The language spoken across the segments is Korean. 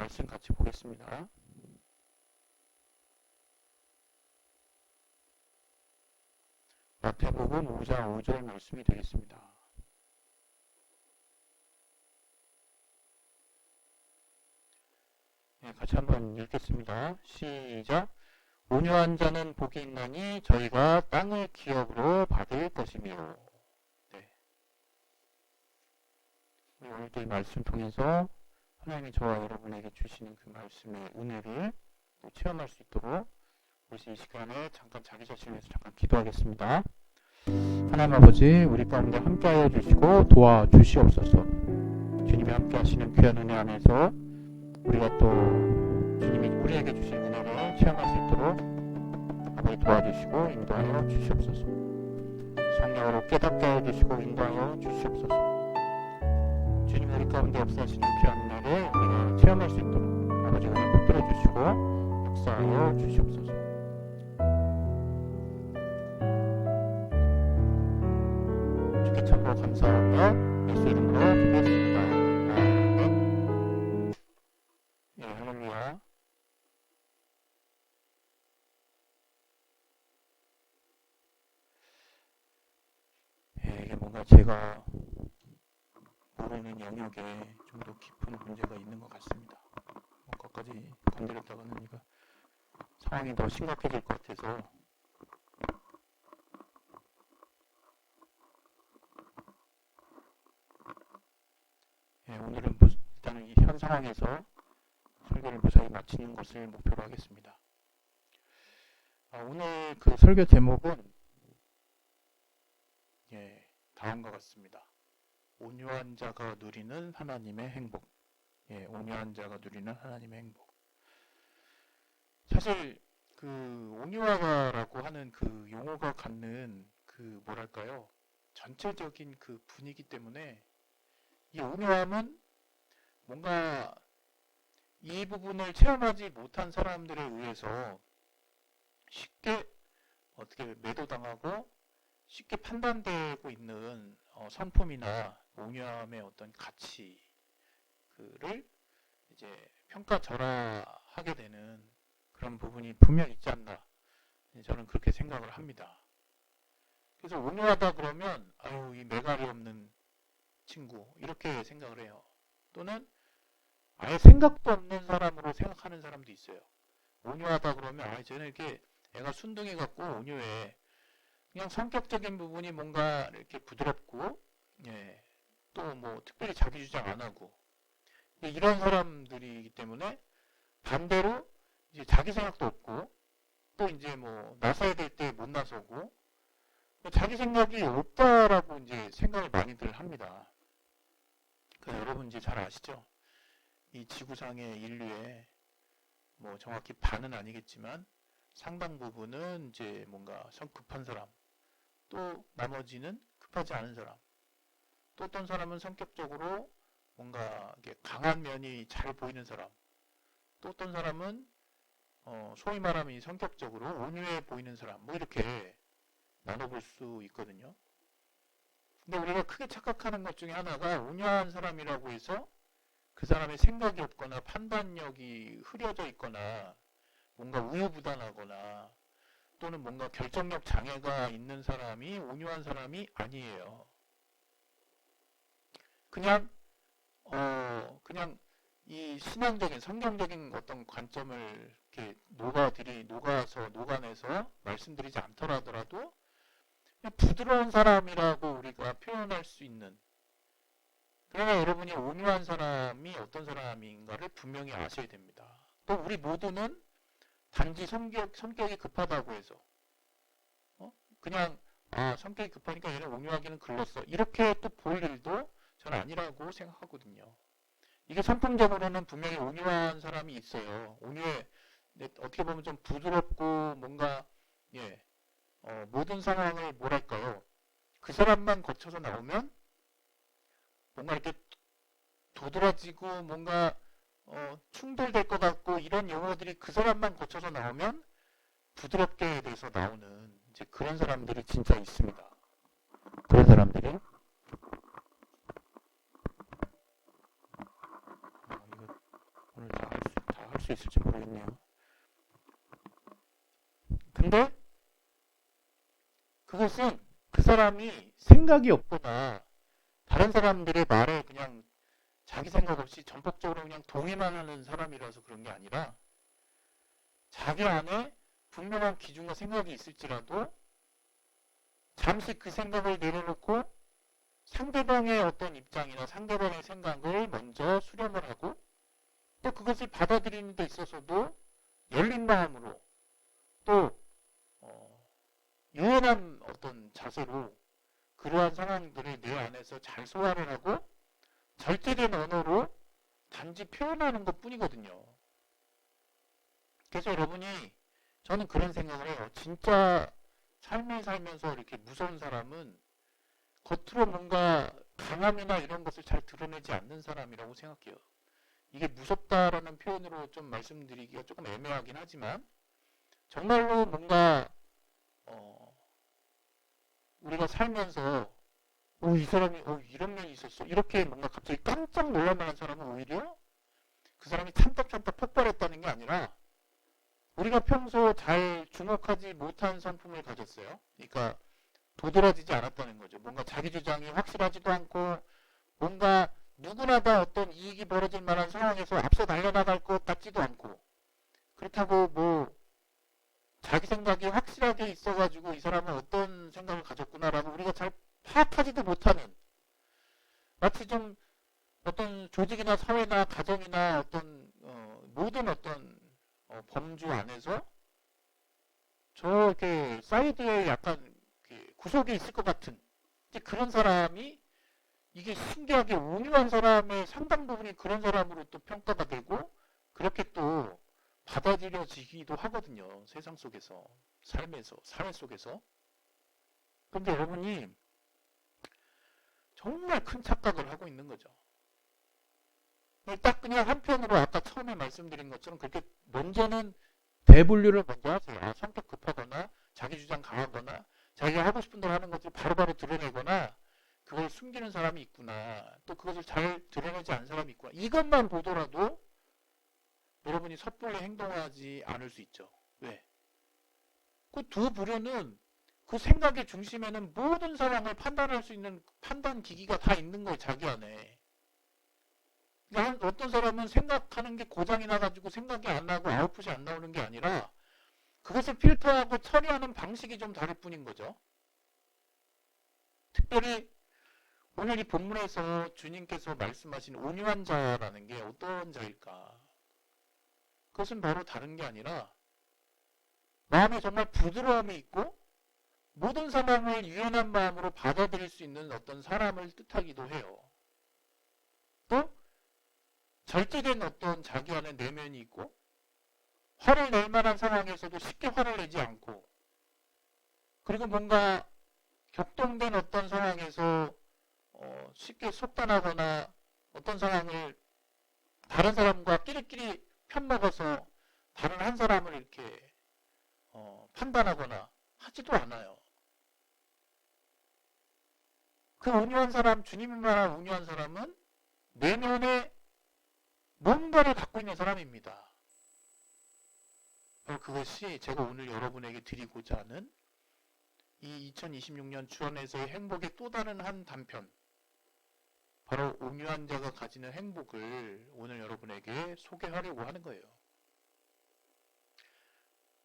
말씀 같이 보겠습니다. 마태복음 5장 5절 말씀이 되겠습니다. 네, 같이 한번 읽겠습니다. 시작. 온유한 자는 복이 있나니 저희가 땅을 기업으로 받을 것이며. 네. 오늘도 이 말씀 통해서 하나님이 저와 여러분에게 주시는 그 말씀의 은혜를 체험할 수 있도록 우리 이 시간에 잠깐 자기 자신을 위해서 잠깐 기도하겠습니다. 하나님 아버지, 우리 가운데 함께하여 주시고 도와주시옵소서. 주님이 함께 하시는 귀한 은혜 안에서 우리가 또 주님이 우리에게 주신 은혜를 체험할 수 있도록 아버지 도와주시고 인도하여 주시옵소서. 성령으로 깨닫게 하여 주시고 인도하여 주시옵소서. 주님 우리 가운데 역사하시는 귀한 은혜를 우리가 체험할 수 있도록 아버지 은혜 붙들어 주시고 역사하여 주시옵소서. 주께 참으로 감사하며 예수 이름으로 기도했습니다. 아멘. 예, 할렐루야. 예, 이게 뭔가 제가 모르는 영역에 좀 더 깊은 문제가 있는 것 같습니다. 뭔가까지 건드렸다가는 이거 상황이 더 심각해질 것 같아서 예, 오늘은 일단은 이 현 상황에서 설교를 무사히 마치는 것을 목표로 하겠습니다. 오늘 그 설교 제목은 다음과 같습니다. 온유한 자가 누리는 하나님의 행복. 온유한 자가 누리는 하나님의 행복. 사실 그 온유하다라고 하는 그 용어가 갖는 그 뭐랄까요? 전체적인 그 분위기 때문에 이 온유함은 뭔가 이 부분을 체험하지 못한 사람들에 의해서 쉽게 어떻게 매도당하고 쉽게 판단되고 있는 성품이나 온유함의 어떤 가치를 이제 평가절하하게 되는 그런 부분이 분명 있지 않나 저는 그렇게 생각을 합니다. 그래서 온유하다 그러면 아유 이 매갈이 없는 친구 이렇게 생각을 해요. 또는 아예 생각도 없는 사람으로 생각하는 사람도 있어요. 온유하다 그러면 아 쟤는 이렇게 애가 순둥이 같고 온유해. 그냥 성격적인 부분이 뭔가 이렇게 부드럽고 또 뭐 특별히 자기 주장 안 하고 이런 사람들이기 때문에 반대로 이제 자기 생각도 없고 또 이제 뭐 나서야 될 때 못 나서고 자기 생각이 없다라고 이제 생각을 많이들 합니다. 여러분 이제 잘 아시죠? 이 지구상의 인류의 뭐 정확히 반은 아니겠지만 상당 부분은 이제 뭔가 성급한 사람, 또 나머지는 급하지 않은 사람, 또 어떤 사람은 성격적으로 뭔가 강한 면이 잘 보이는 사람, 또 어떤 사람은 소위 말하면 성격적으로 온유해 보이는 사람, 뭐 이렇게 나눠볼 수 있거든요. 근데 우리가 크게 착각하는 것 중에 하나가 온유한 사람이라고 해서 그 사람의 생각이 없거나 판단력이 흐려져 있거나 뭔가 우유부단하거나 또는 뭔가 결정력 장애가 있는 사람이 온유한 사람이 아니에요. 그냥 이 신앙적인 성경적인 어떤 관점을 이렇게 녹아내서 말씀드리지 않더라도 그냥 부드러운 사람이라고 우리가 표현할 수 있는. 그러나 여러분이 온유한 사람이 어떤 사람인가를 분명히 아셔야 됩니다. 또 우리 모두는 단지 성격이 급하다고 해서 그냥 성격이 급하니까 얘는 온유하기는 글렀어 이렇게 또 볼 일도 저는 아니라고 생각하거든요. 이게 성품적으로는 분명히 온유한 사람이 있어요. 온유해 어떻게 보면 좀 부드럽고 뭔가 모든 상황을 뭐랄까요 그 사람만 거쳐서 나오면 뭔가 이렇게 도드라지고 뭔가 충돌될 것 같고 이런 용어들이 그 사람만 거쳐서 나오면 부드럽게 돼서 나오는 이제 그런 사람들이 진짜 있습니다. 그런 사람들이 이거 오늘 다 수 있을지 모르겠네요. 근데 그것은 그 사람이 생각이 없거나 다른 사람들의 말에 그냥 자기 생각 없이 전폭적으로 그냥 동의만 하는 사람이라서 그런 게 아니라 자기 안에 분명한 기준과 생각이 있을지라도 잠시 그 생각을 내려놓고 상대방의 어떤 입장이나 상대방의 생각을 먼저 수렴을 하고 또 그것을 받아들이는 데 있어서도 열린 마음으로 또 유연한 어떤 자세로 그러한 상황들을 내 안에서 잘 소화를 하고 절제된 언어로 단지 표현하는 것 뿐이거든요. 그래서 여러분이 저는 그런 생각을 해요. 진짜 삶을 살면서 이렇게 무서운 사람은 겉으로 뭔가 강함이나 이런 것을 잘 드러내지 않는 사람이라고 생각해요. 이게 무섭다라는 표현으로 좀 말씀드리기가 조금 애매하긴 하지만 정말로 뭔가 우리가 살면서 이 사람이 이런 면이 있었어 이렇게 뭔가 갑자기 깜짝 놀랄만한 사람은 오히려 그 사람이 참답 폭발했다는 게 아니라 우리가 평소 잘 주목하지 못한 성품을 가졌어요. 그러니까 도드라지지 않았다는 거죠. 뭔가 자기 주장이 확실하지도 않고 뭔가 누구나 다 어떤 이익이 벌어질 만한 상황에서 앞서 달려나갈 것 같지도 않고 그렇다고 뭐 자기 생각이 확실하게 있어가지고 이 사람은 어떤 생각을 가졌구나라고 우리가 잘 파악하지도 못하는 마치 좀 어떤 조직이나 사회나 가정이나 어떤 모든 어떤 범주 안에서 저렇게 사이드에 약간 구석에 있을 것 같은 그런 사람이 이게 신기하게 온유한 사람의 상당 부분이 그런 사람으로 또 평가가 되고 그렇게 또 받아들여지기도 하거든요. 세상 속에서 삶에서 사회 속에서. 그런데 여러분이 정말 큰 착각을 하고 있는 거죠. 딱 그냥 한편으로 아까 처음에 말씀드린 것처럼 그렇게 먼저는 대분류를 먼저 하세요. 성격 급하거나 자기 주장 강하거나 자기가 하고 싶은 대로 하는 것을 바로바로 드러내거나 그걸 숨기는 사람이 있구나. 또 그것을 잘 드러내지 않은 사람이 있구나. 이것만 보더라도 여러분이 섣불리 행동하지 않을 수 있죠. 왜? 그 두 부류는 그 생각의 중심에는 모든 상황을 판단할 수 있는 판단 기기가 다 있는 거예요. 자기 안에. 그러니까 어떤 사람은 생각하는 게 고장이 나가지고 생각이 안 나고 아웃풋이 안 나오는 게 아니라 그것을 필터하고 처리하는 방식이 좀 다를 뿐인 거죠. 특별히 오늘 이 본문에서 주님께서 말씀하신 온유한 자라는 게 어떤 자일까? 그것은 바로 다른 게 아니라 마음에 정말 부드러움이 있고 모든 상황을 유연한 마음으로 받아들일 수 있는 어떤 사람을 뜻하기도 해요. 또 절제된 어떤 자기 안에 내면이 있고 화를 낼 만한 상황에서도 쉽게 화를 내지 않고 그리고 뭔가 격동된 어떤 상황에서 쉽게 속단하거나 어떤 상황을 다른 사람과 끼리끼리 편먹어서 다른 한 사람을 이렇게 판단하거나 하지도 않아요. 그 온유한 사람, 주님을 말한 온유한 사람은 내면에 뭔가를 갖고 있는 사람입니다. 그것이 제가 오늘 여러분에게 드리고자 하는 이 2026년 주안에서의 행복의 또 다른 한 단편, 바로 온유한 자가 가지는 행복을 오늘 여러분에게 소개하려고 하는 거예요.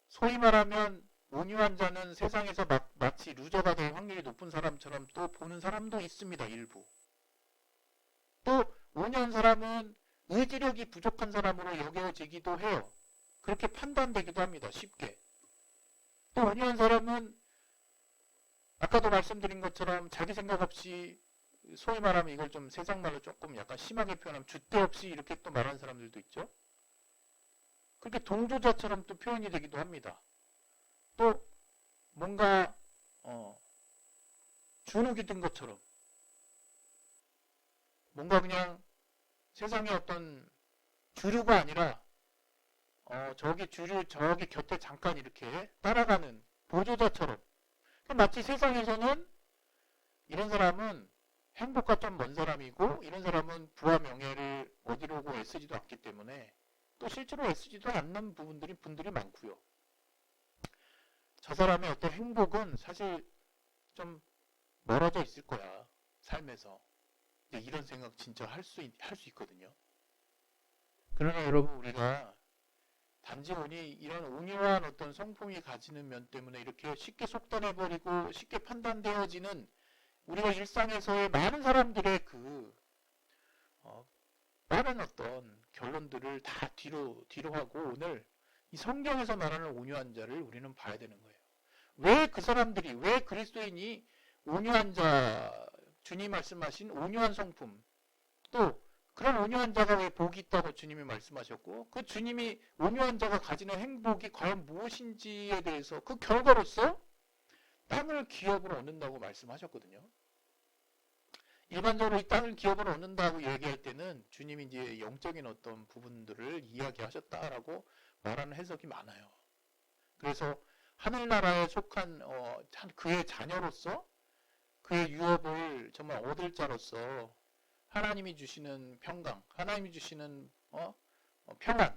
소위 말하면 온유한 자는 세상에서 마치 루저가 될 확률이 높은 사람처럼 또 보는 사람도 있습니다. 일부. 또 온유한 사람은 의지력이 부족한 사람으로 여겨지기도 해요. 그렇게 판단되기도 합니다. 쉽게. 또 온유한 사람은 아까도 말씀드린 것처럼 자기 생각 없이 소위 말하면 이걸 좀 세상 말로 조금 약간 심하게 표현하면 줏대 없이 이렇게 또 말하는 사람들도 있죠. 그렇게 동조자처럼 또 표현이 되기도 합니다. 또 뭔가 주눅이 든 것처럼 뭔가 그냥 세상의 어떤 주류가 아니라 저기 주류 저기 곁에 잠깐 이렇게 따라가는 보조자처럼 마치 세상에서는 이런 사람은 행복과 좀 먼 사람이고 이런 사람은 부와 명예를 얻으려고 애쓰지도 않기 때문에 또 실제로 애쓰지도 않는 분들이 많고요. 저 사람의 어떤 행복은 사실 좀 멀어져 있을 거야. 삶에서. 이런 생각 진짜 할 수 있거든요. 그러나 여러분, 우리가 단지 이런 온유한 어떤 성품이 가지는 면 때문에 이렇게 쉽게 속단해버리고 쉽게 판단되어지는 우리가 일상에서의 많은 사람들의 많은 어떤 결론들을 다 뒤로 하고 오늘 이 성경에서 말하는 온유한 자를 우리는 봐야 되는 거예요. 왜 그 사람들이, 왜 그리스도인이 온유한 자, 주님 말씀하신 온유한 성품, 또 그런 온유한 자가 왜 복이 있다고 주님이 말씀하셨고, 그 주님이 온유한 자가 가지는 행복이 과연 무엇인지에 대해서 그 결과로서 땅을 기업으로 얻는다고 말씀하셨거든요. 일반적으로 이 땅을 기업으로 얻는다고 얘기할 때는 주님이 이제 영적인 어떤 부분들을 이야기하셨다라고 말하는 해석이 많아요. 그래서 하늘나라에 속한 그의 자녀로서 그의 유업을 정말 얻을 자로서 하나님이 주시는 평강, 하나님이 주시는 평안,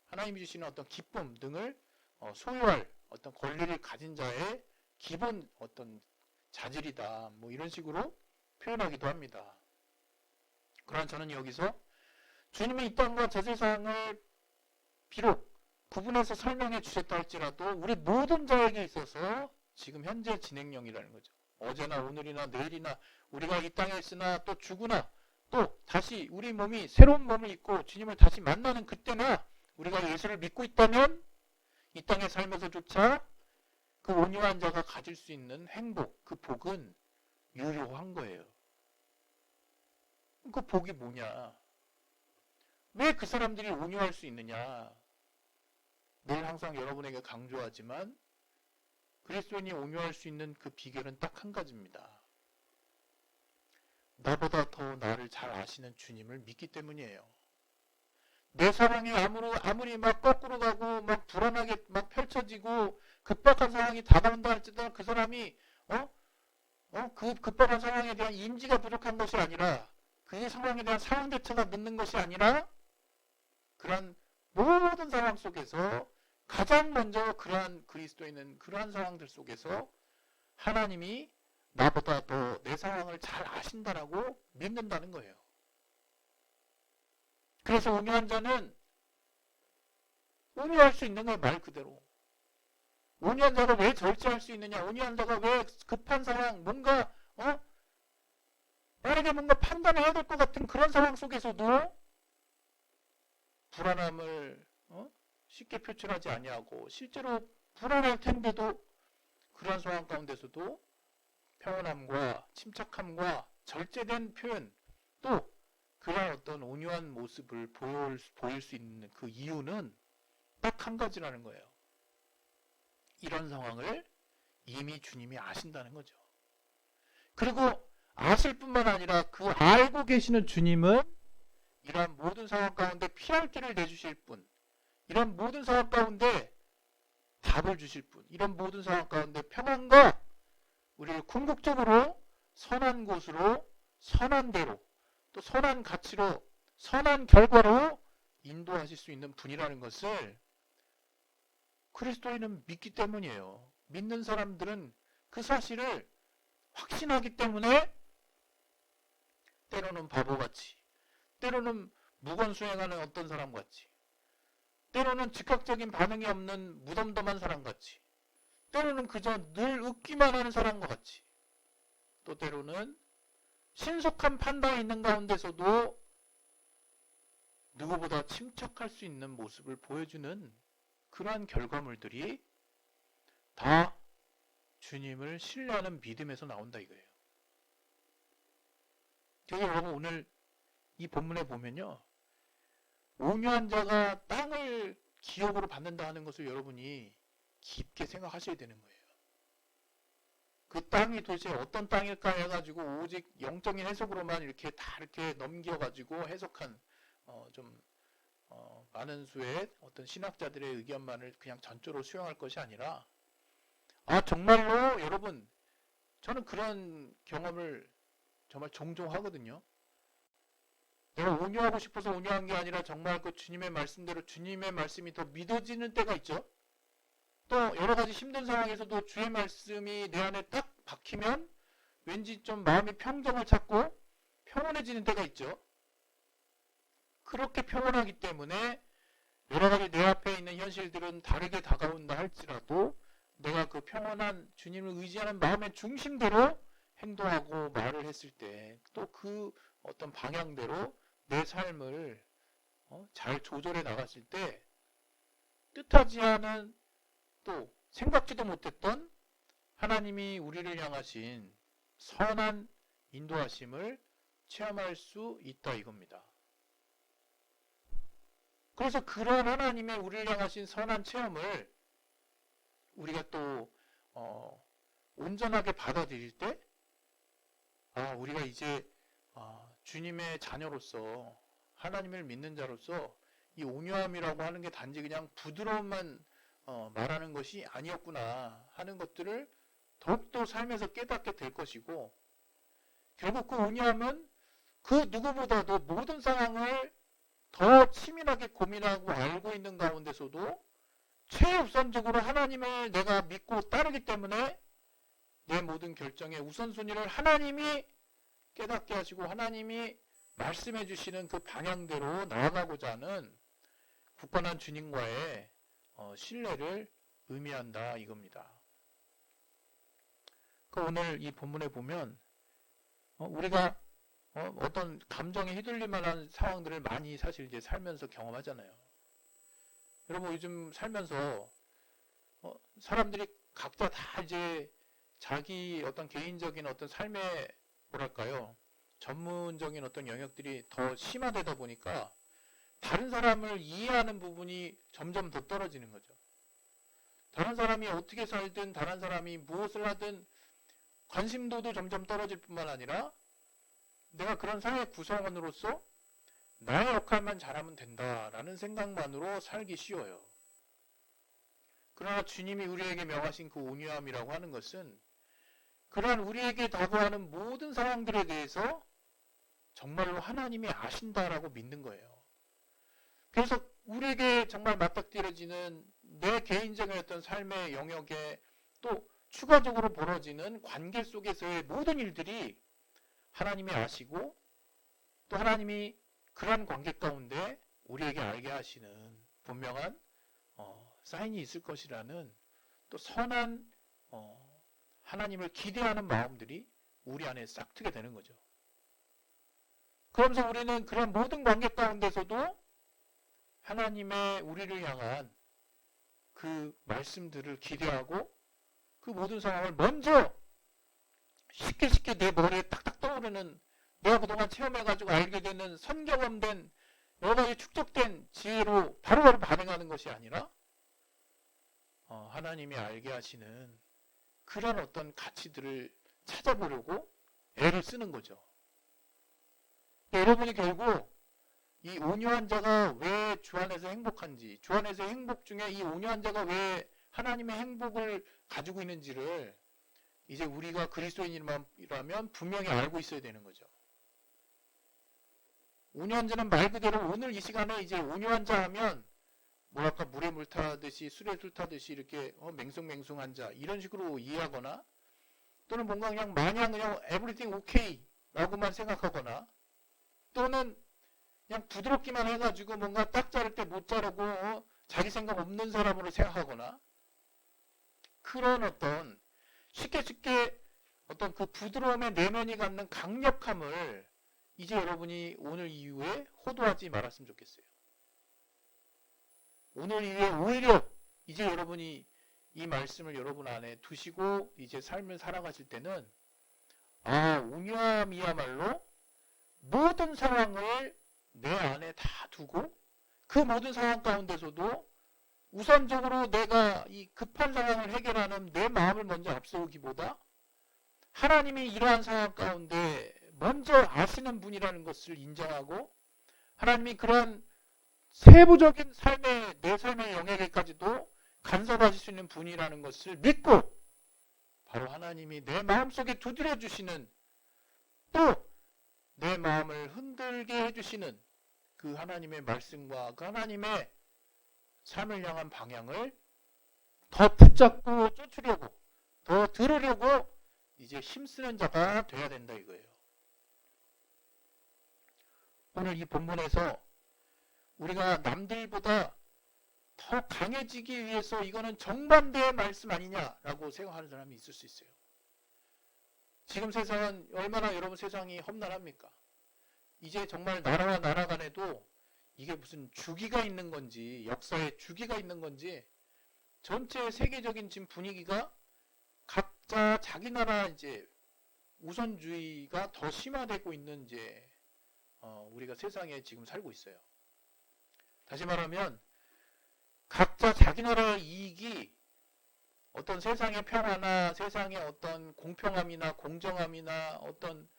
하나님이 주시는 어떤 기쁨 등을 소유할 어떤 권리를 가진 자의 기본 어떤 자질이다. 뭐 이런 식으로 표현하기도 합니다. 그러나 저는 여기서 주님이 이 땅과 저 세상을 비록 구분해서 설명해 주셨다 할지라도 우리 모든 자에게 있어서 지금 현재 진행형이라는 거죠. 어제나 오늘이나 내일이나 우리가 이 땅에 있으나 또 죽으나 또 다시 우리 몸이 새로운 몸을 입고 주님을 다시 만나는 그때나 우리가 예수를 믿고 있다면 이 땅의 삶에서조차 그 온유한 자가 가질 수 있는 행복, 그 복은 유효한 거예요. 그 복이 뭐냐? 왜 그 사람들이 온유할 수 있느냐? 늘 항상 여러분에게 강조하지만 그리스도인이 온유할 수 있는 그 비결은 딱 한 가지입니다. 나보다 더 나를 잘 아시는 주님을 믿기 때문이에요. 내 상황이 아무리 막 거꾸로 가고 막 불안하게 막 펼쳐지고 급박한 상황이 다가온다 할지라도 그 사람이 그 급박한 상황에 대한 인지가 부족한 것이 아니라 그 상황에 대한 상황 대처가 늦는 것이 아니라 그러한 모든 상황 속에서 가장 먼저 그러한 그리스도인은 그러한 상황들 속에서 하나님이 나보다 더 내 상황을 잘 아신다라고 믿는다는 거예요. 그래서 온유한 자는 온유할 수 있는 거예요. 말 그대로. 온유한 자가 왜 절제할 수 있느냐? 온유한 자가 왜 급한 상황, 뭔가 빠르게 뭔가 판단해야 될 것 같은 그런 상황 속에서도 불안함을 쉽게 표출하지 아니하고 실제로 불안할 텐데도 그런 상황 가운데서도 평온함과 침착함과 절제된 표현 또 그런 어떤 온유한 모습을 보일 수 있는 그 이유는 딱 한 가지라는 거예요. 이런 상황을 이미 주님이 아신다는 거죠. 그리고 아실 뿐만 아니라 그 알고 계시는 주님은 이러한 모든 상황 가운데 피할 길을 내주실 분, 이런 모든 상황 가운데 답을 주실 분, 이런 모든 상황 가운데 평안과 우리를 궁극적으로 선한 곳으로, 선한 대로, 또 선한 가치로, 선한 결과로 인도하실 수 있는 분이라는 것을 그리스도인은 믿기 때문이에요. 믿는 사람들은 그 사실을 확신하기 때문에 때로는 바보같이, 때로는 무건수행하는 어떤 사람같이, 때로는 즉각적인 반응이 없는 무덤덤한 사람같이, 때로는 그저 늘 웃기만 하는 사람과 같이, 또 때로는 신속한 판단이 있는 가운데서도 누구보다 침착할 수 있는 모습을 보여주는 그러한 결과물들이 다 주님을 신뢰하는 믿음에서 나온다 이거예요. 그래서 여러분 오늘 이 본문에 보면요. 온유한 자가 땅을 기업으로 받는다 하는 것을 여러분이 깊게 생각하셔야 되는 거예요. 그 땅이 도대체 어떤 땅일까 해가지고 오직 영적인 해석으로만 이렇게 다 이렇게 넘겨가지고 해석한 많은 수의 어떤 신학자들의 의견만을 그냥 전적으로 수용할 것이 아니라 정말로 여러분 저는 그런 경험을 정말 종종 하거든요. 내가 온유하고 싶어서 온유한 게 아니라 정말 그 주님의 말씀대로 주님의 말씀이 더 믿어지는 때가 있죠. 또 여러 가지 힘든 상황에서도 주의 말씀이 내 안에 딱 박히면 왠지 좀 마음이 평정을 찾고 평온해지는 때가 있죠. 그렇게 평온하기 때문에 여러 가지 내 앞에 있는 현실들은 다르게 다가온다 할지라도 내가 그 평온한 주님을 의지하는 마음의 중심대로 행동하고 말을 했을 때 또 그 어떤 방향대로 내 삶을 잘 조절해 나갔을 때 뜻하지 않은 또 생각지도 못했던 하나님이 우리를 향하신 선한 인도하심을 체험할 수 있다 이겁니다. 그래서 그런 하나님의 우리를 향하신 선한 체험을 우리가 또 온전하게 받아들일 때 우리가 이제 주님의 자녀로서 하나님을 믿는 자로서 이 온유함이라고 하는 게 단지 그냥 부드러움만 말하는 것이 아니었구나 하는 것들을 더욱더 삶에서 깨닫게 될 것이고, 결국 그 온유함은 그 누구보다도 모든 상황을 더 치밀하게 고민하고 알고 있는 가운데서도 최우선적으로 하나님을 내가 믿고 따르기 때문에 내 모든 결정의 우선순위를 하나님이 깨닫게 하시고 하나님이 말씀해 주시는 그 방향대로 나아가고자 하는 굳건한 주님과의 신뢰를 의미한다 이겁니다. 오늘 이 본문에 보면 우리가 어떤 감정에 휘둘릴 만한 상황들을 많이 사실 이제 살면서 경험하잖아요. 여러분 요즘 살면서 사람들이 각자 다 이제 자기 어떤 개인적인 어떤 삶의 뭐랄까요, 전문적인 어떤 영역들이 더 심화되다 보니까 다른 사람을 이해하는 부분이 점점 더 떨어지는 거죠. 다른 사람이 어떻게 살든 다른 사람이 무엇을 하든 관심도도 점점 떨어질 뿐만 아니라 내가 그런 사회 구성원으로서 나의 역할만 잘하면 된다라는 생각만으로 살기 쉬워요. 그러나 주님이 우리에게 명하신 그 온유함이라고 하는 것은 그러한 우리에게 다가오는 모든 상황들에 대해서 정말로 하나님이 아신다라고 믿는 거예요. 그래서 우리에게 정말 맞닥뜨려지는 내 개인적인 어떤 삶의 영역에 또 추가적으로 벌어지는 관계 속에서의 모든 일들이 하나님이 아시고 또 하나님이 그러한 관계 가운데 우리에게 알게 하시는 분명한 사인이 있을 것이라는 또 선한 하나님을 기대하는 마음들이 우리 안에 싹트게 되는 거죠. 그러면서 우리는 그런 모든 관계 가운데서도 하나님의 우리를 향한 그 말씀들을 기대하고 그 모든 상황을 먼저 쉽게 내 머리에 딱딱 떠오르는 내가 그동안 체험해가지고 알게 되는 선경험된 여러 가지 축적된 지혜로 바로바로 반응하는 것이 아니라 하나님이 알게 하시는 그런 어떤 가치들을 찾아보려고 애를 쓰는 거죠. 여러분이 결국 이 온유한 자가 왜 주 안에서 행복한지, 주 안에서 행복 중에 이 온유한 자가 왜 하나님의 행복을 가지고 있는지를 이제 우리가 그리스도인이라면 분명히 알고 있어야 되는 거죠. 온유한 자는 말 그대로 오늘 이 시간에 이제 온유한 자 하면 뭐랄까 물에 물 타듯이 술에 술 타듯이 이렇게 맹숭맹숭한 자 이런 식으로 이해하거나 또는 뭔가 그냥 마냥 그냥 everything okay 라고만 생각하거나 또는 그냥 부드럽기만 해가지고 뭔가 딱 자를 때 못 자르고 자기 생각 없는 사람으로 생각하거나 그런 어떤 쉽게 어떤 그 부드러움의 내면이 갖는 강력함을 이제 여러분이 오늘 이후에 호도하지 말았으면 좋겠어요. 오늘 이후에 오히려 이제 여러분이 이 말씀을 여러분 안에 두시고 이제 삶을 살아가실 때는 온유함이야말로 모든 상황을 내 안에 다 두고 그 모든 상황 가운데서도 우선적으로 내가 이 급한 상황을 해결하는 내 마음을 먼저 앞세우기보다 하나님이 이러한 상황 가운데 먼저 아시는 분이라는 것을 인정하고 하나님이 그런 세부적인 내 삶의 영역에까지도 간섭하실 수 있는 분이라는 것을 믿고 바로 하나님이 내 마음속에 두드려 주시는 또 내 마음을 흔들게 해주시는 그 하나님의 말씀과 그 하나님의 삶을 향한 방향을 더 붙잡고 쫓으려고, 더 들으려고 이제 힘쓰는 자가 돼야 된다 이거예요. 오늘 이 본문에서 우리가 남들보다 더 강해지기 위해서 이거는 정반대의 말씀 아니냐라고 생각하는 사람이 있을 수 있어요. 지금 세상은 얼마나 여러분 세상이 험난합니까? 이제 정말 나라와 나라 간에도 이게 무슨 주기가 있는 건지, 역사에 주기가 있는 건지, 전체 세계적인 지금 분위기가 각자 자기 나라 이제 우선주의가 더 심화되고 있는 이제 우리가 세상에 지금 살고 있어요. 다시 말하면 각자 자기 나라의 이익이 어떤 세상의 평화나 세상의 어떤 공평함이나 공정함이나 어떤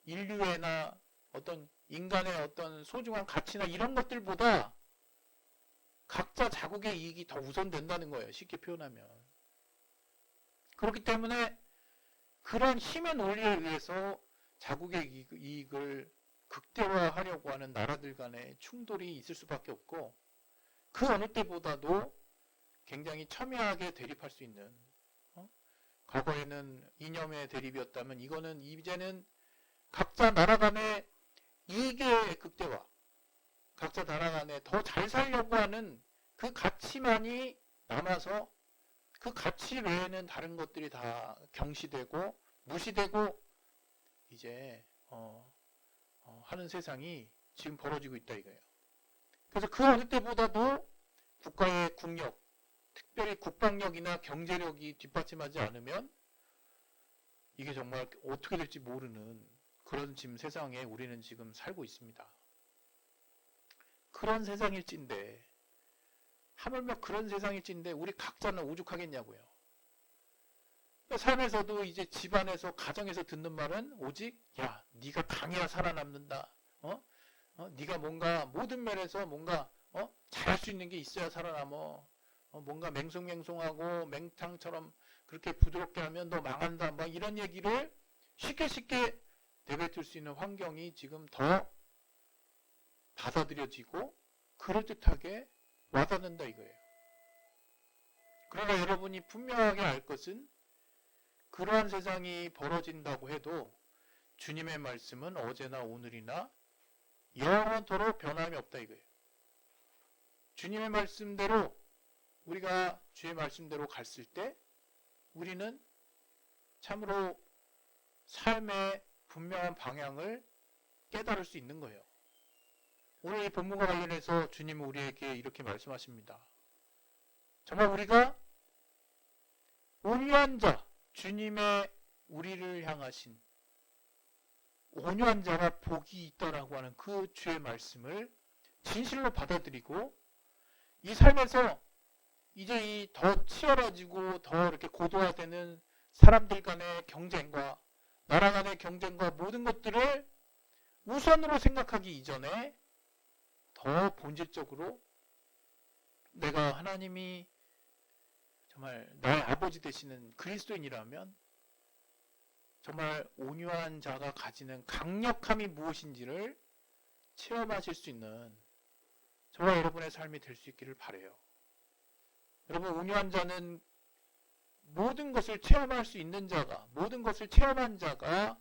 인류애나 어떤 인간의 어떤 소중한 가치나 이런 것들보다 각자 자국의 이익이 더 우선된다는 거예요. 쉽게 표현하면. 그렇기 때문에 그런 힘의 논리에 의해서 자국의 이익을 극대화하려고 하는 나라들 간의 충돌이 있을 수밖에 없고, 그 어느 때보다도 굉장히 첨예하게 대립할 수 있는, 과거에는 이념의 대립이었다면 이거는 이제는 각자 나라 간의 이익의 극대화, 각자 나라 간에 더 잘 살려고 하는 그 가치만이 남아서 그 가치 외에는 다른 것들이 다 경시되고 무시되고 이제 하는 세상이 지금 벌어지고 있다 이거예요. 그래서 그 어느 때보다도 국가의 국력, 특별히 국방력이나 경제력이 뒷받침하지 않으면 이게 정말 어떻게 될지 모르는 그런 지금 세상에 우리는 지금 살고 있습니다. 그런 세상일진데, 하물며 그런 세상일진데 우리 각자는 오죽하겠냐고요. 삶에서도 이제 집안에서 가정에서 듣는 말은 오직 야 네가 강해야 살아남는다. 네가 뭔가 모든 면에서 뭔가 잘할 수 있는 게 있어야 살아남어. 뭔가 맹송맹송하고 맹탕처럼 그렇게 부드럽게 하면 너 망한다. 막 이런 얘기를 쉽게 내뱉을 수 있는 환경이 지금 더 받아들여지고 그럴듯하게 와닿는다 이거예요. 그러나 여러분이 분명하게 알 것은 그러한 세상이 벌어진다고 해도 주님의 말씀은 어제나 오늘이나 영원토록 변함이 없다 이거예요. 주님의 말씀대로 우리가 주의 말씀대로 갔을 때 우리는 참으로 삶의 분명한 방향을 깨달을 수 있는 거예요. 오늘 이 본문과 관련해서 주님은 우리에게 이렇게 말씀하십니다. 정말 우리가 온유한 자, 주님의 우리를 향하신 온유한 자가 복이 있다라고 하는 그 주의 말씀을 진실로 받아들이고 이 삶에서 이제 이 더 치열해지고 더 이렇게 고도화되는 사람들 간의 경쟁과 나라 간의 경쟁과 모든 것들을 우선으로 생각하기 이전에 더 본질적으로 내가 하나님이 정말 나의 아버지 되시는 그리스도인이라면 정말 온유한 자가 가지는 강력함이 무엇인지를 체험하실 수 있는 저와 여러분의 삶이 될 수 있기를 바라요. 여러분, 온유한 자는 모든 것을 체험할 수 있는 자가, 모든 것을 체험한 자가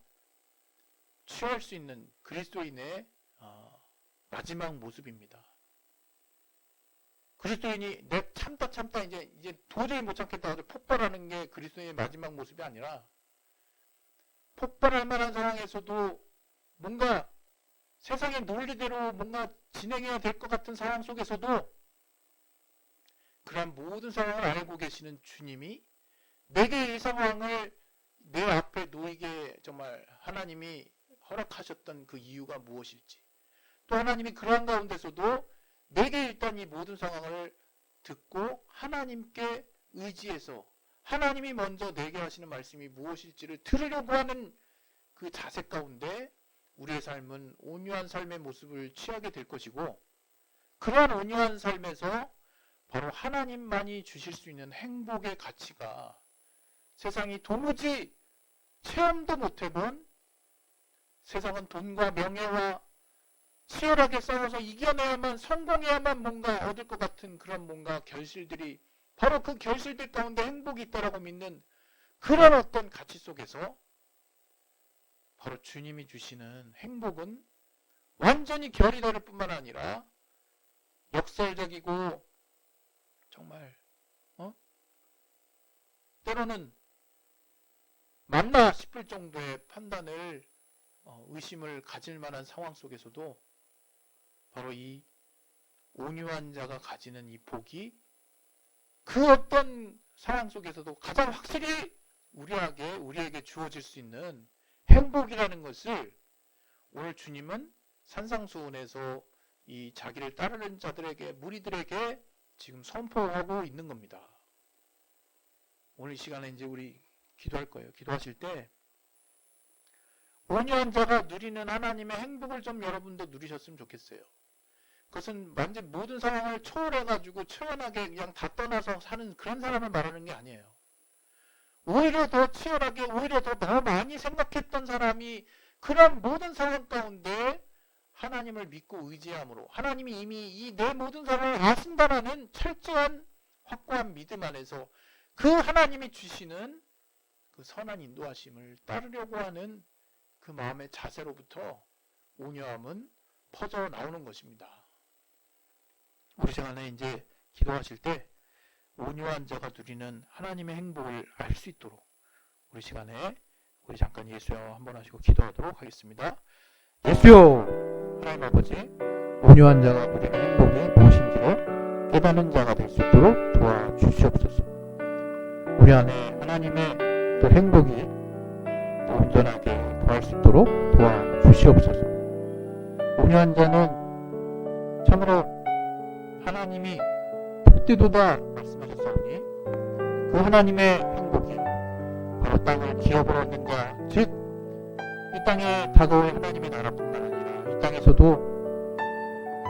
취할 수 있는 그리스도인의 마지막 모습입니다. 그리스도인이 내 참다 이제 도저히 못 참겠다 하고 폭발하는 게 그리스도인의 마지막 모습이 아니라 폭발할 만한 상황에서도 뭔가 세상의 논리대로 뭔가 진행해야 될 것 같은 상황 속에서도 그런 모든 상황을 알고 계시는 주님이 내게 이 상황을 내 앞에 놓이게 정말 하나님이 허락하셨던 그 이유가 무엇일지, 또 하나님이 그러한 가운데서도 내게 일단 이 모든 상황을 듣고 하나님께 의지해서 하나님이 먼저 내게 하시는 말씀이 무엇일지를 들으려고 하는 그 자세 가운데 우리의 삶은 온유한 삶의 모습을 취하게 될 것이고, 그러한 온유한 삶에서 바로 하나님만이 주실 수 있는 행복의 가치가 세상이 도무지 체험도 못 해본 세상은 돈과 명예와 치열하게 싸워서 이겨내야만, 성공해야만 뭔가 얻을 것 같은 그런 뭔가 결실들이, 바로 그 결실들 가운데 행복이 있다라고 믿는 그런 어떤 가치 속에서 바로 주님이 주시는 행복은 완전히 결이 다를 뿐만 아니라 역설적이고 정말 때로는 맞나 싶을 정도의 판단을 의심을 가질 만한 상황 속에서도 바로 이 온유한 자가 가지는 이 복이 그 어떤 상황 속에서도 가장 확실히 우리에게 주어질 수 있는 행복이라는 것을 오늘 주님은 산상수훈에서 이 자기를 따르는 자들에게, 무리들에게 지금 선포하고 있는 겁니다. 오늘 이 시간에 이제 우리 기도할 거예요. 기도하실 때 온유한 자가 누리는 하나님의 행복을 좀 여러분도 누리셨으면 좋겠어요. 그것은 완전 모든 상황을 초월해가지고 초연하게 그냥 다 떠나서 사는 그런 사람을 말하는 게 아니에요. 오히려 더 치열하게, 오히려 더 많이 생각했던 사람이 그런 모든 상황 가운데 하나님을 믿고 의지함으로, 하나님이 이미 이 내 모든 상황을 아신다라는 철저한 확고한 믿음 안에서 그 하나님이 주시는 그 선한 인도하심을 따르려고 하는 그 마음의 자세로부터 온유함은 퍼져 나오는 것입니다. 우리 시간에 이제 기도하실 때 온유한 자가 누리는 하나님의 행복을 알 수 있도록 우리 시간에 우리 잠깐 예수여 한번 하시고 기도하도록 하겠습니다. 예수여, 하나님 아버지, 온유한 자가 누리는 행복이 무엇인지를 깨닫는 자가 될 수 있도록 도와주시옵소서. 우리 안에 하나님의 또 행복이 또 온전하게 더할 수 있도록 도와주시옵소서. 온유한 자는 참으로 하나님이 복되도다 말씀하셨사오니 그 하나님의 행복이 바로 땅을 기업으로 얻는 자, 즉 이 땅에 다가올 하나님의 나라뿐만 아니라 이 땅에서도